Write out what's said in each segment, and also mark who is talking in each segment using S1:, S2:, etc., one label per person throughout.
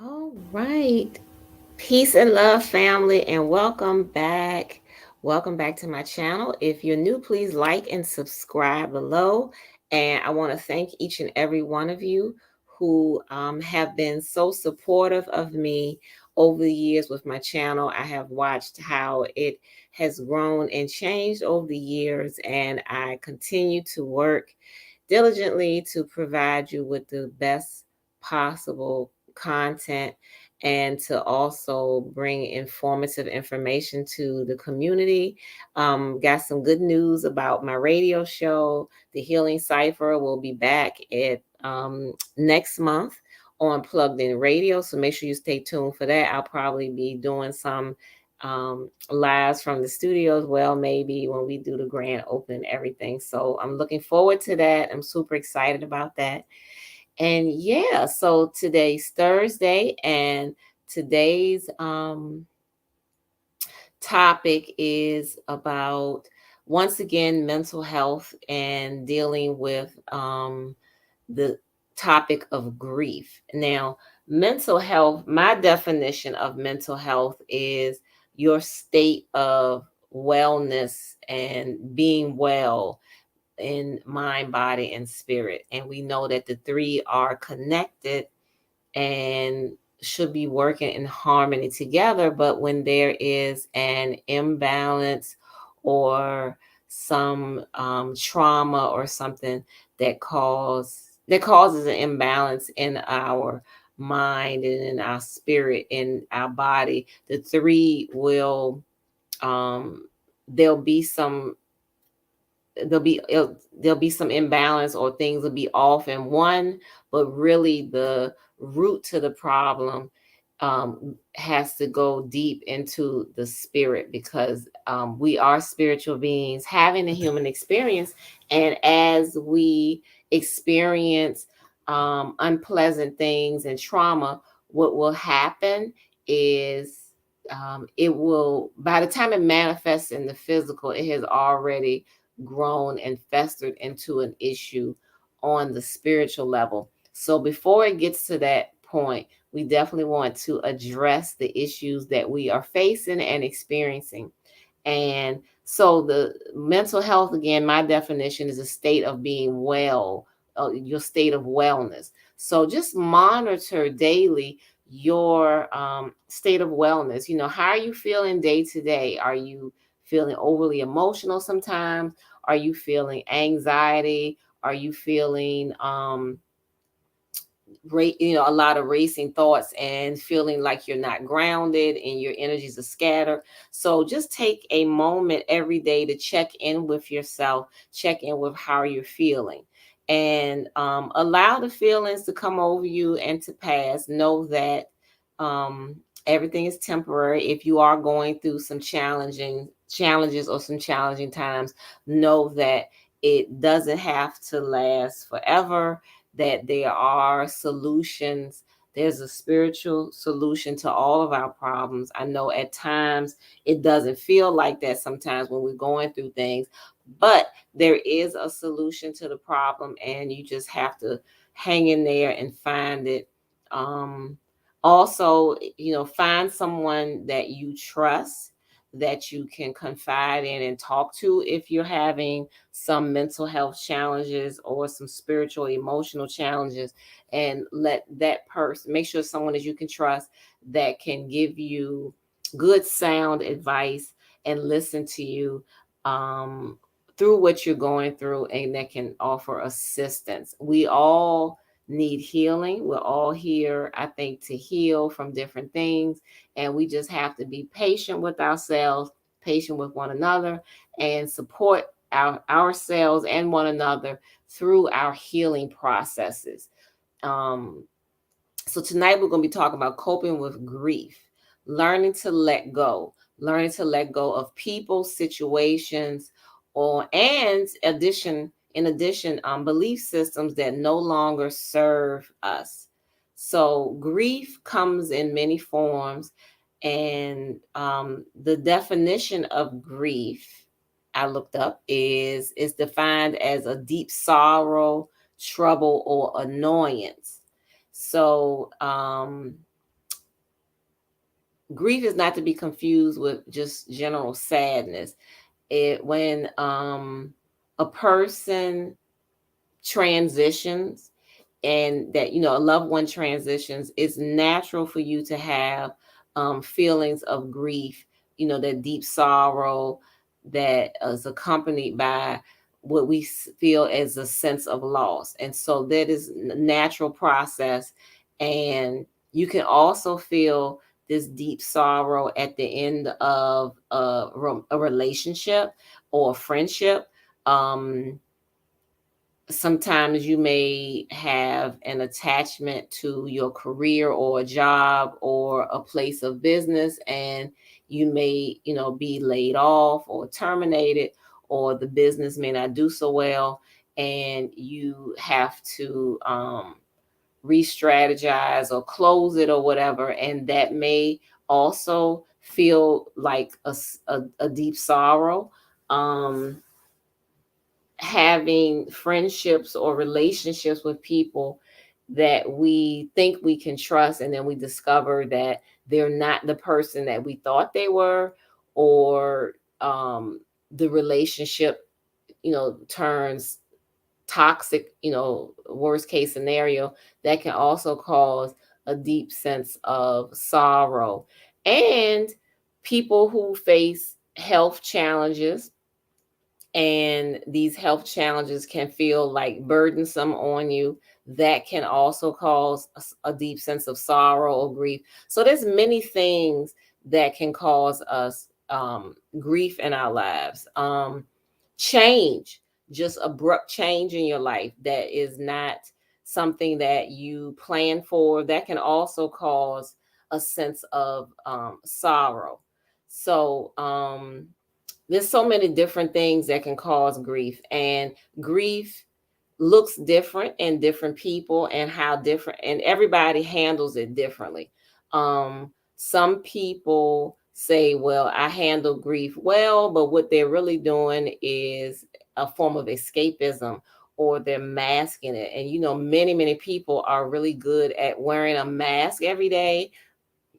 S1: All right. Peace and love, family, and welcome back. Welcome back to my channel. If you're new, please like and subscribe below. And I want to thank each and every one of you who have been so supportive of me over the years with my channel. I have watched how it has grown and changed over the years, and I continue to work diligently to provide you with the best possible content and to also bring informative information to the community. Got some good news about my radio show. The Healing Cipher will be back at next month on Plugged In Radio. So make sure you stay tuned for that. I'll probably be doing some lives from the studio as well, maybe when we do the grand opening and everything. So I'm looking forward to that. I'm super excited about that. And yeah, so today's Thursday, and today's topic is about, once again, mental health and dealing with the topic of grief. Now, mental health, my definition of mental health is your state of wellness and being well in mind, body, and spirit. And we know that the three are connected and should be working in harmony together. But when there is an imbalance or some trauma or something that causes an imbalance in our mind and in our spirit, in our body, the three will um, there'll be some there'll be some imbalance, or things will be off in one, but really the root to the problem has to go deep into the spirit, because we are spiritual beings having a human experience. And as we experience unpleasant things and trauma, what will happen is it will, by the time it manifests in the physical, it has already grown and festered into an issue on the spiritual level. So before it gets to that point, we definitely want to address the issues that we are facing and experiencing. And so the mental health, again, my definition is a state of being well, your state of wellness. So just monitor daily your state of wellness. You know, how are you feeling day to day? Are you feeling overly emotional sometimes? Are you feeling anxiety? Are you feeling a lot of racing thoughts and feeling like you're not grounded and your energies are scattered? So just take a moment every day to check in with yourself, check in with how you're feeling, and allow the feelings to come over you and to pass. Know that um, everything is temporary. If you are going through some challenges or some challenging times, know that it doesn't have to last forever, that there are solutions. There's a spiritual solution to all of our problems. I know at times it doesn't feel like that sometimes when we're going through things, but there is a solution to the problem, and you just have to hang in there and find it. Um, Also, find someone that you trust, that you can confide in and talk to if you're having some mental health challenges or some spiritual emotional challenges, and let that person, make sure someone that you can trust, that can give you good sound advice and listen to you um, through what you're going through, and that can offer assistance. We all need healing. We're all here, I think, to heal from different things, and we just have to be patient with ourselves, patient with one another, and support ourselves and one another through our healing processes. Um, so tonight we're going to be talking about coping with grief, learning to let go, learning to let go of people, situations, or and addition in addition, belief systems that no longer serve us. So grief comes in many forms, and the definition of grief I looked up is defined as a deep sorrow, trouble, or annoyance. So Grief is not to be confused with just general sadness. When a person transitions, and that a loved one transitions, it's natural for you to have feelings of grief, that deep sorrow that is accompanied by what we feel as a sense of loss. And so that is a natural process. And you can also feel this deep sorrow at the end of a relationship or a friendship. Sometimes you may have an attachment to your career or a job or a place of business, and you may be laid off or terminated, or the business may not do so well, and you have to re-strategize or close it or whatever. And that may also feel like a deep sorrow. Having friendships or relationships with people that we think we can trust, and then we discover that they're not the person that we thought they were, or the relationship turns toxic, worst case scenario, that can also cause a deep sense of sorrow. And people who face health challenges, and these health challenges can feel like burdensome on you, that can also cause a deep sense of sorrow or grief. So there's many things that can cause us grief in our lives. Change, just abrupt change in your life that is not something that you plan for, that can also cause a sense of sorrow. So there's so many different things that can cause grief, and grief looks different in different people, and how different, and everybody handles it differently. Some people say, well, I handle grief well, but what they're really doing is a form of escapism, or they're masking it. And many people are really good at wearing a mask every day,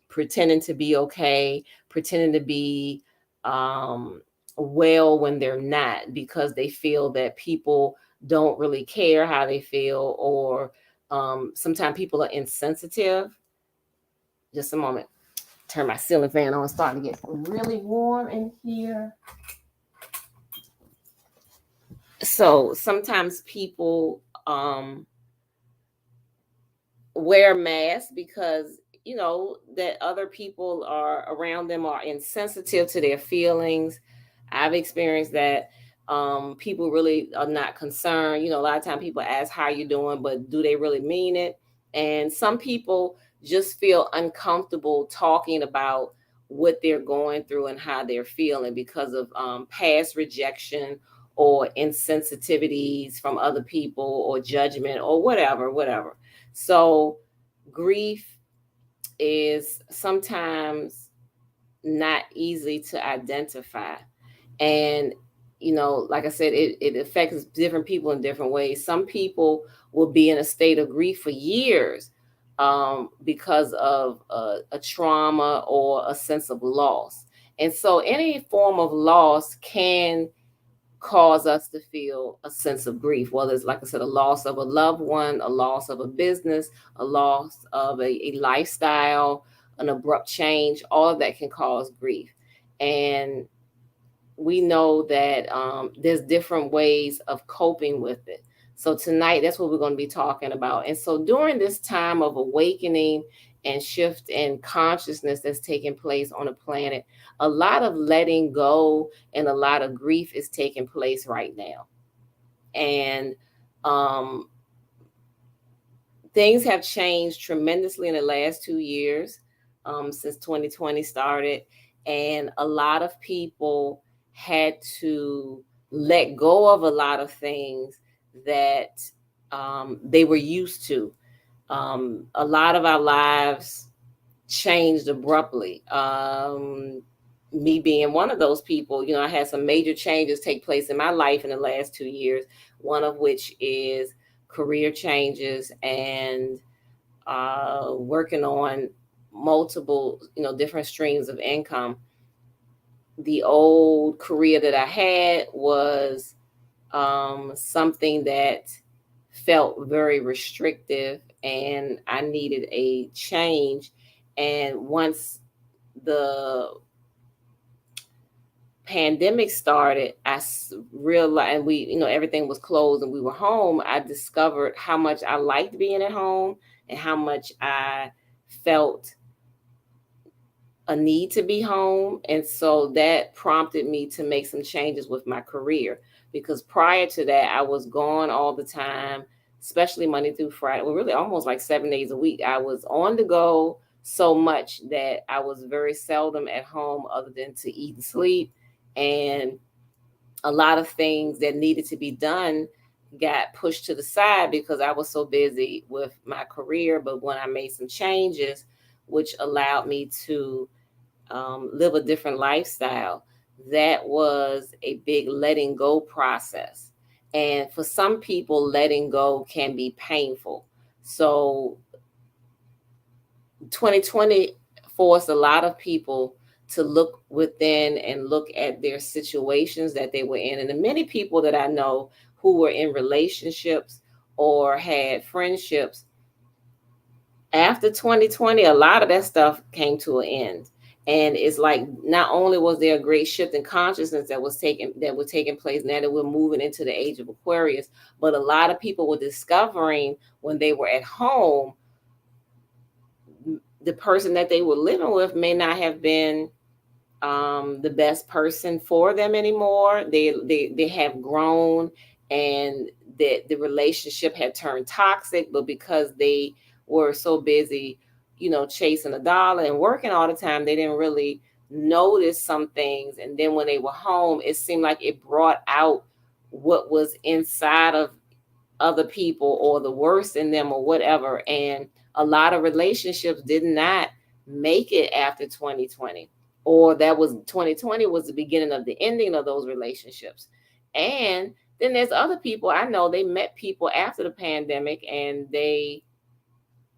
S1: pretending to be okay, pretending to be um, well when they're not, because they feel that people don't really care how they feel, or sometimes people are insensitive. Just a moment. Turn my ceiling fan on. It's starting to get really warm in here. So sometimes people wear masks because that other people are around them are insensitive to their feelings. I've experienced that. People really are not concerned. A lot of time people ask how you doing, but do they really mean it? And some people just feel uncomfortable talking about what they're going through and how they're feeling because of past rejection or insensitivities from other people, or judgment, or whatever. So grief is sometimes not easy to identify. And, like I said, it affects different people in different ways. Some people will be in a state of grief for years because of a trauma or a sense of loss. And so any form of loss can cause us to feel a sense of grief, whether it's, like I said, a loss of a loved one, a loss of a business, a loss of a lifestyle, an abrupt change. All of that can cause grief. And we know that there's different ways of coping with it. So tonight, that's what we're going to be talking about. And so during this time of awakening and shift in consciousness that's taking place on the planet, a lot of letting go and a lot of grief is taking place right now. And um, things have changed tremendously in the last 2 years, since 2020 started. And a lot of people had to let go of a lot of things that they were used to. A lot of our lives changed abruptly. Me being one of those people, I had some major changes take place in my life in the last 2 years, one of which is career changes and working on multiple, different streams of income. The old career that I had was something that felt very restrictive, and I needed a change. And once the pandemic started, realized, and we, everything was closed and we were home. I discovered how much I liked being at home and how much I felt a need to be home. And so that prompted me to make some changes with my career, because prior to that, I was gone all the time, especially Monday through Friday. Well, really almost like 7 days a week. I was on the go so much that I was very seldom at home other than to eat and sleep. And a lot of things that needed to be done got pushed to the side because I was so busy with my career. But when I made some changes, which allowed me to live a different lifestyle, that was a big letting go process. And for some people, letting go can be painful. So 2020 forced a lot of people to look within and look at their situations that they were in. And the many people that I know who were in relationships or had friendships after 2020, a lot of that stuff came to an end. And it's like not only was there a great shift in consciousness that was taking place now that we're moving into the age of Aquarius, but a lot of people were discovering when they were at home, the person that they were living with may not have been the best person for them anymore. They have grown, and that the relationship had turned toxic, but because they were so busy, chasing a dollar and working all the time, they didn't really notice some things. And then when they were home, it seemed like it brought out what was inside of other people or the worst in them or whatever. And a lot of relationships did not make it after 2020, or that was 2020 was the beginning of the ending of those relationships. And then there's other people I know, they met people after the pandemic, and they,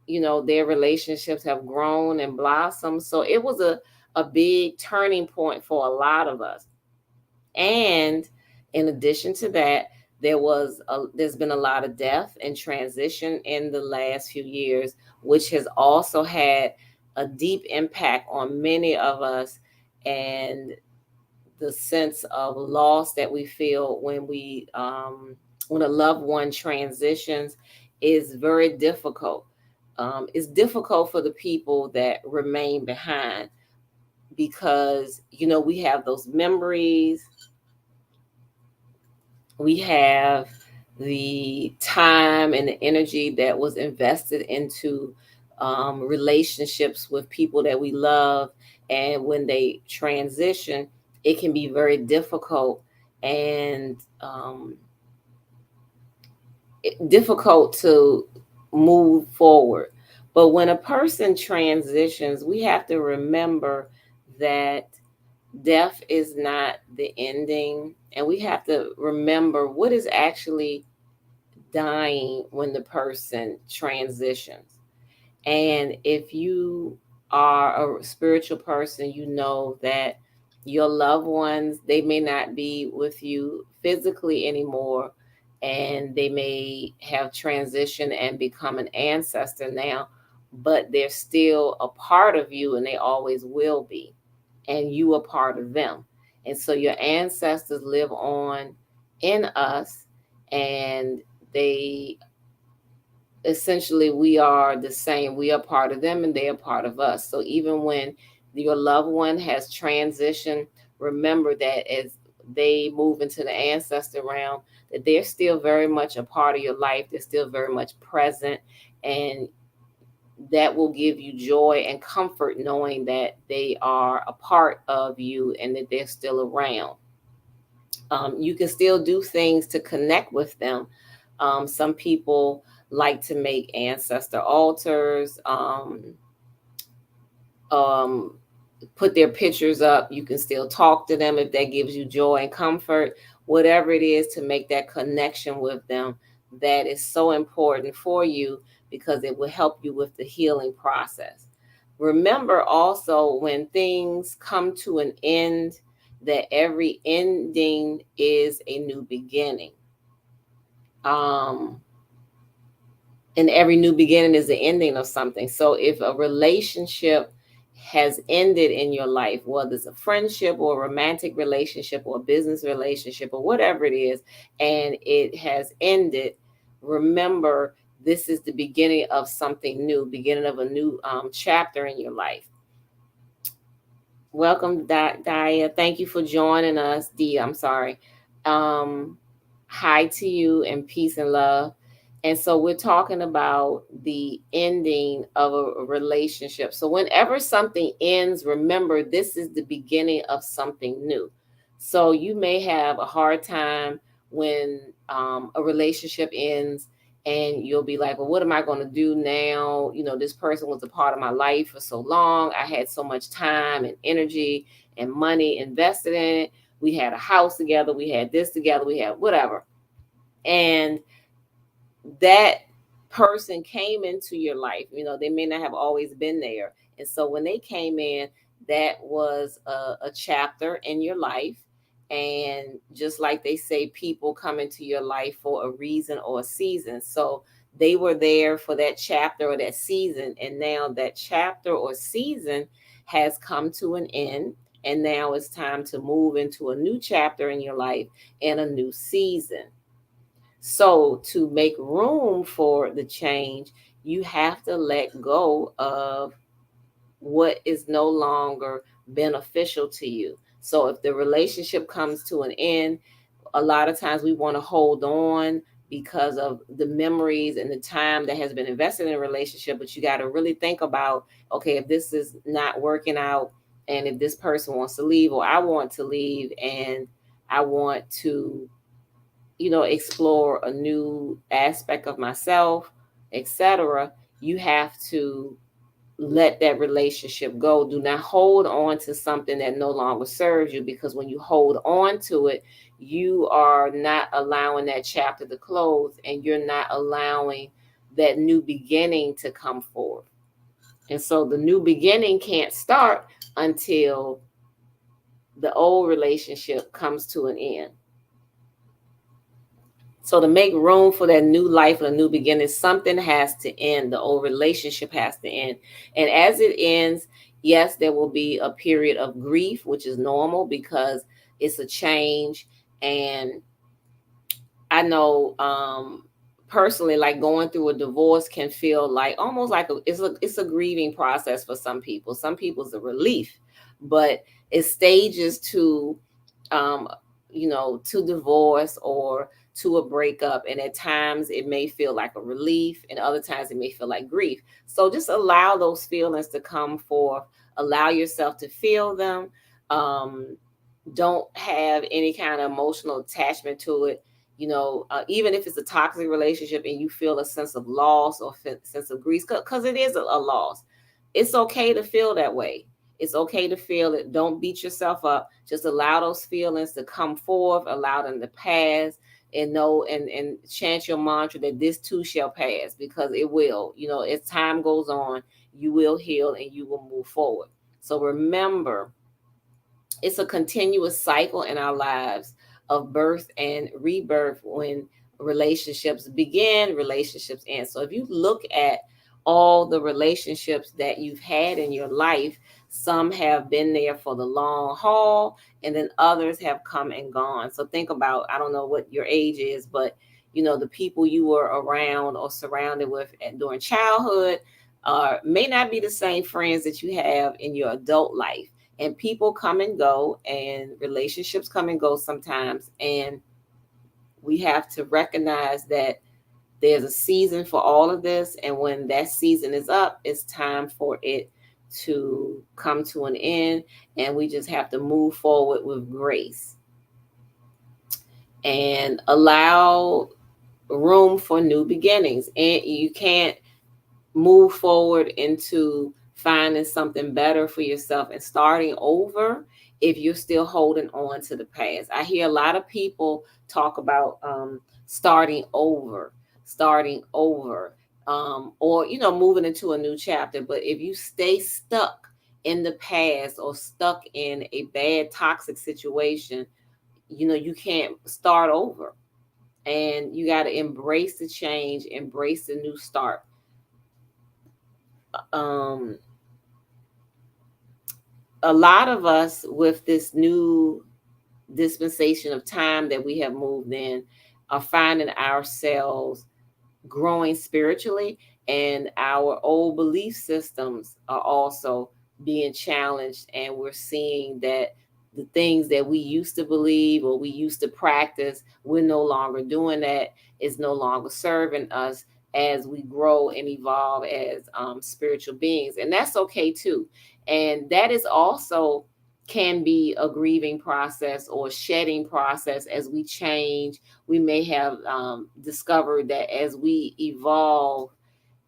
S1: their relationships have grown and blossomed. So it was a big turning point for a lot of us. And in addition to that, there's been a lot of death and transition in the last few years, which has also had a deep impact on many of us. And the sense of loss that we feel when a loved one transitions is very difficult. It's difficult for the people that remain behind, because we have those memories, we have the time and the energy that was invested into relationships with people that we love. And when they transition, it can be very difficult and difficult to move forward. But when a person transitions, we have to remember that death is not the ending. And we have to remember what is actually dying when the person transitions. And if you are a spiritual person, you know that your loved ones, they may not be with you physically anymore, and they may have transitioned and become an ancestor now, but they're still a part of you, and they always will be. And you are part of them. And so your ancestors live on in us, and they essentially, we are the same. We are part of them and they are part of us. So even when your loved one has transitioned, remember that as they move into the ancestor realm, that they're still very much a part of your life. They're still very much present, and that will give you joy and comfort knowing that they are a part of you and that they're still around. You can still do things to connect with them. Some people like to make ancestor altars, um, put their pictures up. You can still talk to them if that gives you joy and comfort, whatever it is to make that connection with them. That is so important for you, because it will help you with the healing process. Remember also, when things come to an end, that every ending is a new beginning. Um, and every new beginning is the ending of something. So if a relationship has ended in your life, whether it's a friendship or a romantic relationship or a business relationship or whatever it is, and it has ended, remember, this is the beginning of something new, beginning of a new chapter in your life. Welcome, Dia. Thank you for joining us. Dia, I'm sorry. Um, Hi to you, and peace and love. And so we're talking about the ending of a relationship. So whenever something ends, remember, this is the beginning of something new. So you may have a hard time when a relationship ends, and you'll be like, well, what am I going to do now? You know, this person was a part of my life for so long. I had so much time and energy and money invested in it. We had a house together. We had this together. We had whatever. And that person came into your life. You know, they may not have always been there. And so when they came in, that was a chapter in your life. And just like they say, people come into your life for a reason or a season. So they were there for that chapter or that season. And now that chapter or season has come to an end. And now it's time to move into a new chapter in your life and a new season. So, to make room for the change, you have to let go of what is no longer beneficial to you. So, if the relationship comes to an end, a lot of times we want to hold on because of the memories and the time that has been invested in a relationship. But you got to really think about, okay, if this is not working out, and if this person wants to leave, or I want to leave, and I want to, explore a new aspect of myself, etc., you have to let that relationship go. Do not hold on to something that no longer serves you, because when you hold on to it, you are not allowing that chapter to close, and you're not allowing that new beginning to come forth. And so the new beginning can't start until the old relationship comes to an end. So to make room for that new life and a new beginning, something has to end. The old relationship has to end. And as it ends, yes, there will be a period of grief, which is normal because it's a change. And I know personally, like going through a divorce can feel like almost like it's a grieving process for some people. Some people it's a relief, but it's stages to um, to divorce or to a breakup. And at times it may feel like a relief, and other times it may feel like grief. So just allow those feelings to come forth, allow yourself to feel them. Um, don't have any kind of emotional attachment to it. Even if it's a toxic relationship and you feel a sense of loss or sense of grief, because it is a loss, it's okay to feel that way. It's okay to feel it. Don't beat yourself up. Just allow those feelings to come forth, allow them to pass, and know and chant your mantra that this too shall pass, because it will. As time goes on, you will heal and you will move forward. So remember, it's a continuous cycle in our lives of birth and rebirth. When relationships begin, relationships end. So if you look at all the relationships that you've had in your life, some have been there for the long haul, and then others have come and gone. So think about, I don't know what your age is, but the people you were around or surrounded with during childhood may not be the same friends that you have in your adult life. And people come and go, and relationships come and go sometimes. And we have to recognize that there's a season for all of this. And when that season is up, it's time for it to come to an end. And we just have to move forward with grace and allow room for new beginnings. And you can't move forward into finding something better for yourself and starting over if you're still holding on to the past. I hear a lot of people talk about starting over, starting over. or moving into a new chapter. But if you stay stuck in the past or stuck in a bad toxic situation, you can't start over. And you got to embrace the change, embrace the new start. um a lot of us, with this new dispensation of time that we have moved in, are finding ourselves growing spiritually, and our old belief systems are also being challenged, and we're seeing that the things that we used to believe or we used to practice, we're no longer doing that. Is no longer serving us as we grow and evolve as spiritual beings, and that's okay too. And that is also can be a grieving process or shedding process. As we change, we may have discovered that as we evolve,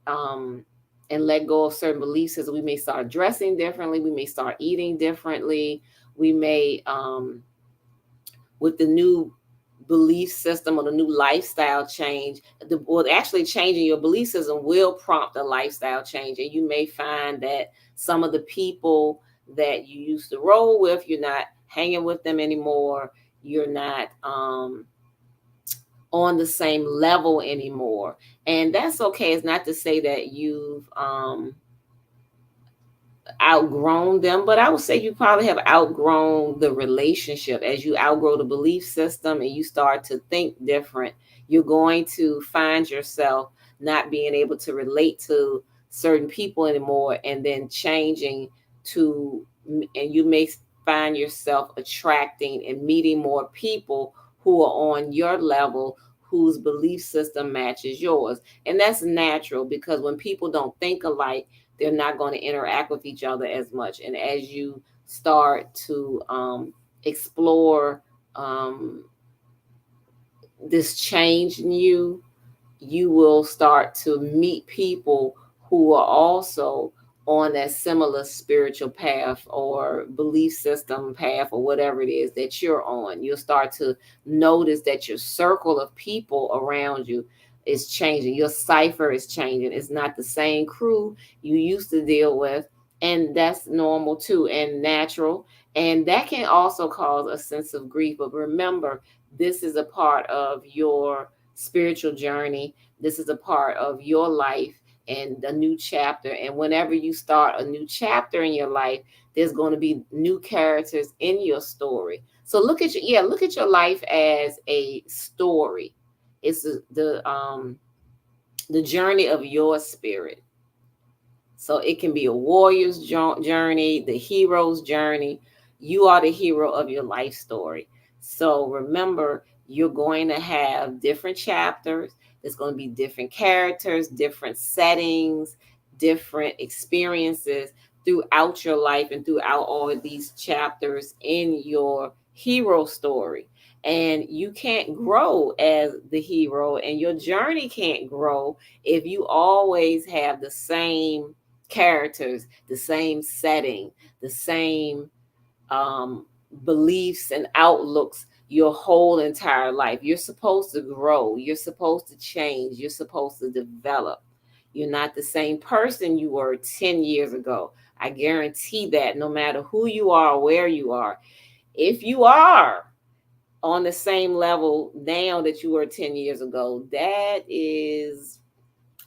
S1: um, and let go of certain beliefs, as we may start dressing differently, we may start eating differently, we may, with the new belief system or the new lifestyle change, actually changing your belief system will prompt a lifestyle change. And you may find that some of the people that you used to roll with, you're not hanging with them anymore. You're not on the same level anymore. And that's okay. It's not to say that you've outgrown them, but I would say you probably have outgrown the relationship. As you outgrow the belief system and you start to think different, you're going to find yourself not being able to relate to certain people anymore, and then changing to, and you may find yourself attracting and meeting more people who are on your level, whose belief system matches yours. And that's natural, because when people don't think alike, they're not going to interact with each other as much. And as you start to explore this change in you, you will start to meet people who are also on that similar spiritual path or belief system path, or whatever it is that you're on. You'll start to notice that your circle of people around you is changing. Your cipher is changing. It's not the same crew you used to deal with. And that's normal too, and natural. And that can also cause a sense of grief. But remember, this is a part of your spiritual journey. This is a part of your life and a new chapter. And whenever you start a new chapter in your life, there's going to be new characters in your story. So look at your life as a story. It's the journey of your spirit. So it can be a warrior's journey, the hero's journey. You are the hero of your life story. So remember, you're going to have different chapters. There's going to be different characters, different settings, different experiences throughout your life and throughout all of these chapters in your hero story. And you can't grow as the hero, and your journey can't grow if you always have the same characters, the same setting, the same um, beliefs and outlooks your whole entire life. You're supposed to grow. You're supposed to change. You're supposed to develop. You're not the same person you were 10 years ago. I guarantee that, no matter who you are or where you are. If you are on the same level now that you were 10 years ago, that is,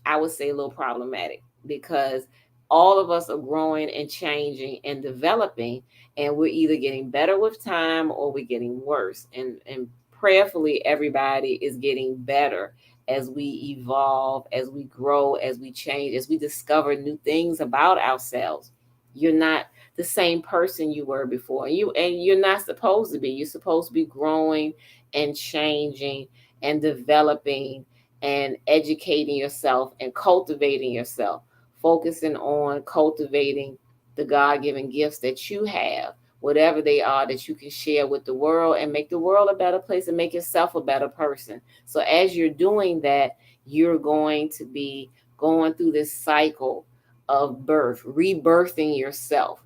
S1: I would say, a little problematic, because all of us are growing and changing and developing, and we're either getting better with time or we're getting worse. And prayerfully, everybody is getting better as we evolve, as we grow, as we change, as we discover new things about ourselves. You're not the same person you were before. You're not supposed to be. You're supposed to be growing and changing and developing and educating yourself and cultivating yourself, focusing on cultivating the God given gifts that you have, whatever they are, that you can share with the world and make the world a better place and make yourself a better person. So, as you're doing that, you're going to be going through this cycle of birth, rebirthing yourself.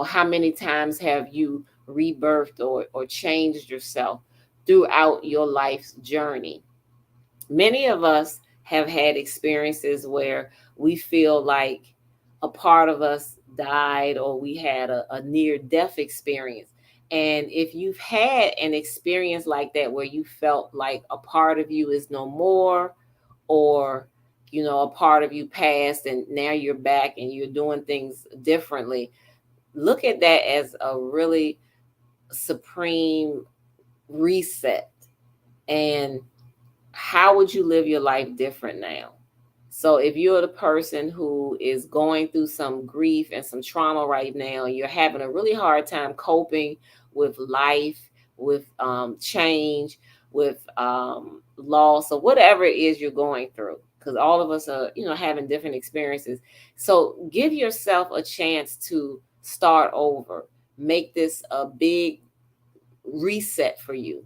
S1: How many times have you rebirthed or changed yourself throughout your life's journey? Many of us have had experiences where we feel like a part of us died, or we had a near death experience. And if you've had an experience like that where you felt like a part of you is no more, or a part of you passed and now you're back and you're doing things differently, look at that as a really supreme reset. And how would you live your life different now? So if you're the person who is going through some grief and some trauma right now, you're having a really hard time coping with life, with change, with loss, or whatever it is you're going through, because all of us are, having different experiences. So give yourself a chance to start over. Make this a big reset for you.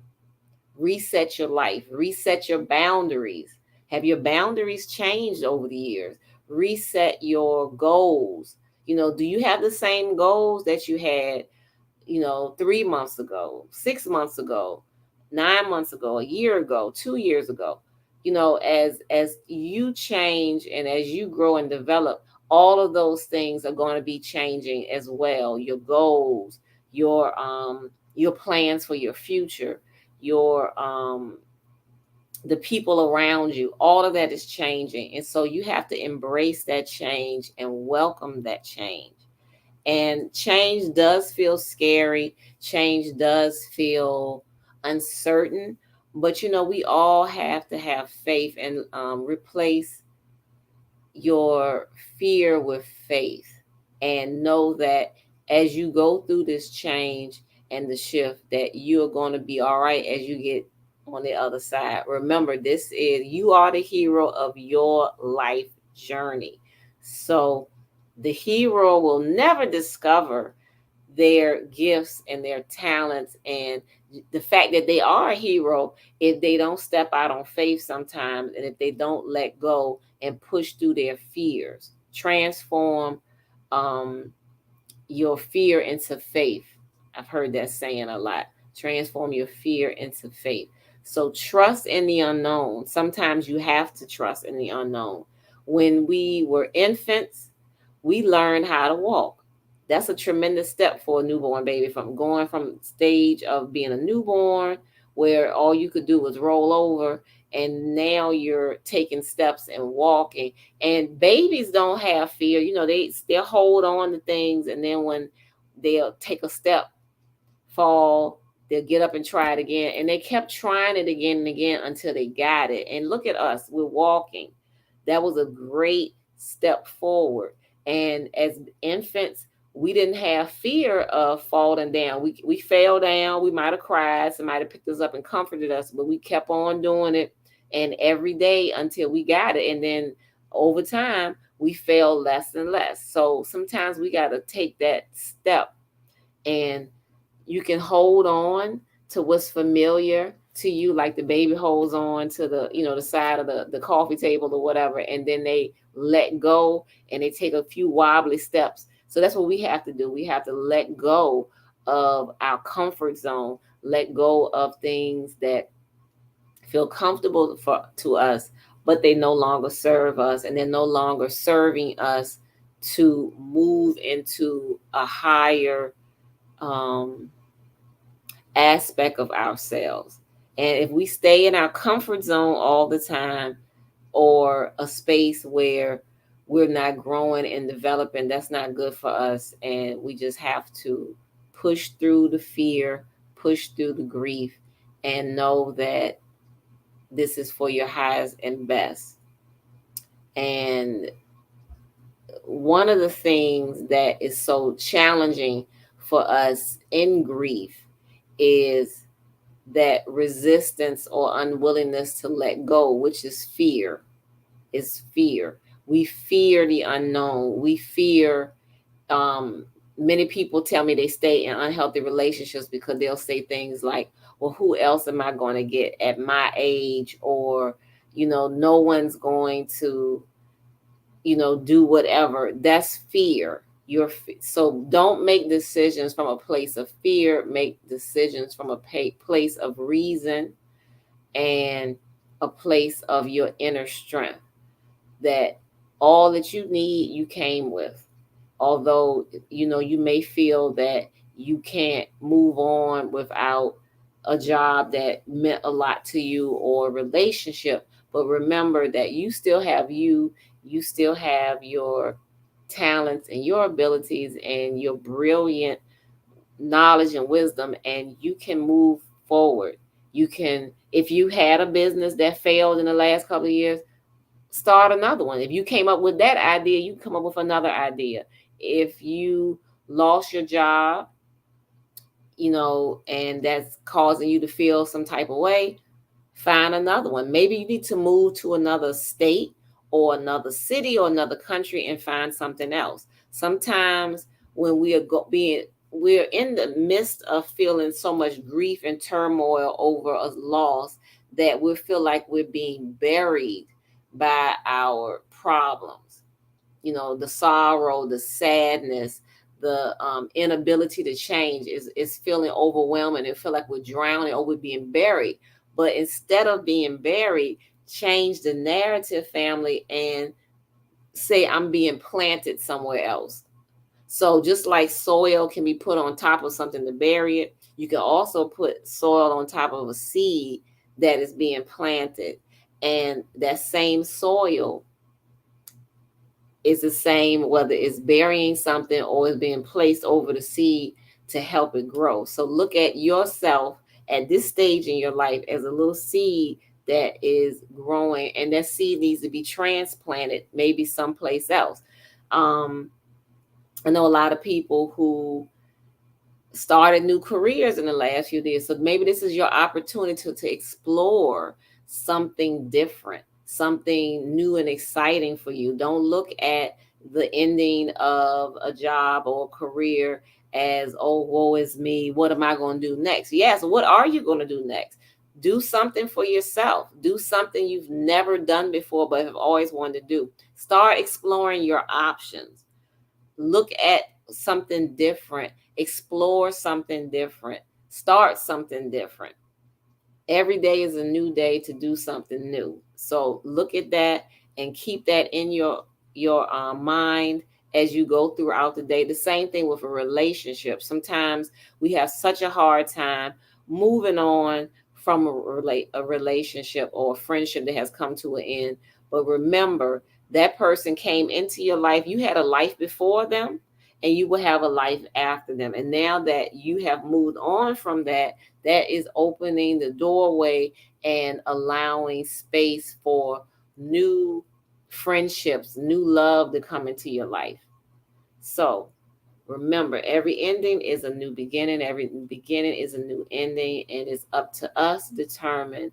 S1: Reset your life, reset your boundaries. Have your boundaries changed over the years? Reset your goals. Do you have the same goals that you had, 3 months ago, 6 months ago, 9 months ago, a year ago, 2 years ago? As you change and as you grow and develop, all of those things are going to be changing as well. Your goals, your plans for your future, your the people around you, all of that is changing. And so you have to embrace that change and welcome that change. And change does feel scary, change does feel uncertain, but we all have to have faith and replace your fear with faith, and know that as you go through this change and the shift, that you're going to be all right as you get on the other side. Remember, you are the hero of your life journey. So the hero will never discover their gifts and their talents and the fact that they are a hero if they don't step out on faith sometimes, and if they don't let go and push through their fears. Transform um, your fear into faith. I've heard that saying a lot. Transform your fear into faith. So trust in the unknown. Sometimes you have to trust in the unknown. When we were infants, we learned how to walk. That's a tremendous step for a newborn baby, from going from stage of being a newborn where all you could do was roll over, and now you're taking steps and walking. And babies don't have fear. They'll hold on to things, and then when they'll take a step, fall, they'll get up and try it again. And they kept trying it again and again until they got it. And look at us, we're walking. That was a great step forward. And as infants, we didn't have fear of falling down. We fell down, we might have cried, somebody picked us up and comforted us, but we kept on doing it, and every day until we got it. And then over time, we fell less and less. So sometimes we got to take that step, and you can hold on to what's familiar to you, like the baby holds on to the side of the coffee table or whatever, and then they let go and they take a few wobbly steps. So that's what we have to do. We have to let go of our comfort zone, let go of things that feel comfortable to us, but they no longer serve us, and they're no longer serving us to move into a higher aspect of ourselves. And if we stay in our comfort zone all the time, or a space where we're not growing and developing, that's not good for us. And we just have to push through the fear, push through the grief, and know that this is for your highest and best. And one of the things that is so challenging for us in grief is that resistance or unwillingness to let go, which is fear. Is fear. We fear the unknown. We fear. Many people tell me they stay in unhealthy relationships because they'll say things like, "Well, who else am I going to get at my age?" Or, no one's going to, do whatever. That's fear. So don't make decisions from a place of fear. Make decisions from a place of reason, and a place of your inner strength, that all that you need you came with. Although, you may feel that you can't move on without a job that meant a lot to you or a relationship, but remember that you still have you still have your talents and your abilities and your brilliant knowledge and wisdom, and you can move forward. You can, if you had a business that failed in the last couple of years, start another one. If you came up with that idea, you come up with another idea. If you lost your job, and that's causing you to feel some type of way, find another one. Maybe you need to move to another state or another city or another country and find something else. Sometimes when we're in the midst of feeling so much grief and turmoil over a loss, that we feel like we're being buried by our problems. The sorrow, the sadness, the inability to change is feeling overwhelming. It feel like we're drowning or we're being buried. But instead of being buried, change the narrative, family, and say I'm being planted somewhere else. So just like soil can be put on top of something to bury it, you can also put soil on top of a seed that is being planted. And that same soil is the same whether it's burying something or it's being placed over the seed to help it grow. So look at yourself at this stage in your life as a little seed that is growing, and that seed needs to be transplanted maybe someplace else. I know a lot of people who started new careers in the last few years. So maybe this is your opportunity to explore something different, something new and exciting for you. Don't look at the ending of a job or a career as, oh, woe is me. What am I going to do next? Yes. What are you going to do next? Do something for yourself. Do something you've never done before, but have always wanted to do. Start exploring your options. Look at something different, explore something different, start something different. Every day is a new day to do something new. So look at that and keep that in your mind as you go throughout the day. The same thing with a relationship. Sometimes we have such a hard time moving on from a relationship or a friendship that has come to an end. But remember, that person came into your life. You had a life before them, and you will have a life after them. And now that you have moved on from that, that is opening the doorway and allowing space for new friendships, new love to come into your life. So remember, every ending is a new beginning. Every beginning is a new ending. And it's up to us to determine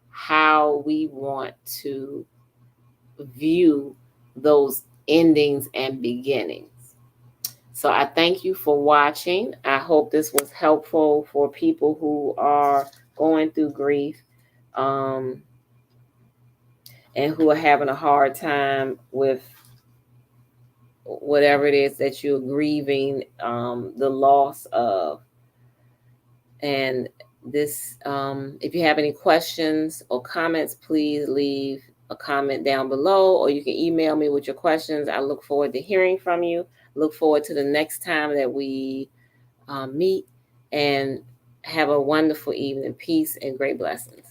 S1: how we want to view those endings and beginnings. So I thank you for watching. I hope this was helpful for people who are going through grief, and who are having a hard time with whatever it is that you're grieving, the loss of. And this, if you have any questions or comments, please leave a comment down below, or you can email me with your questions. I look forward to hearing from you. Look forward to the next time that we meet, and have a wonderful evening. Peace and great blessings.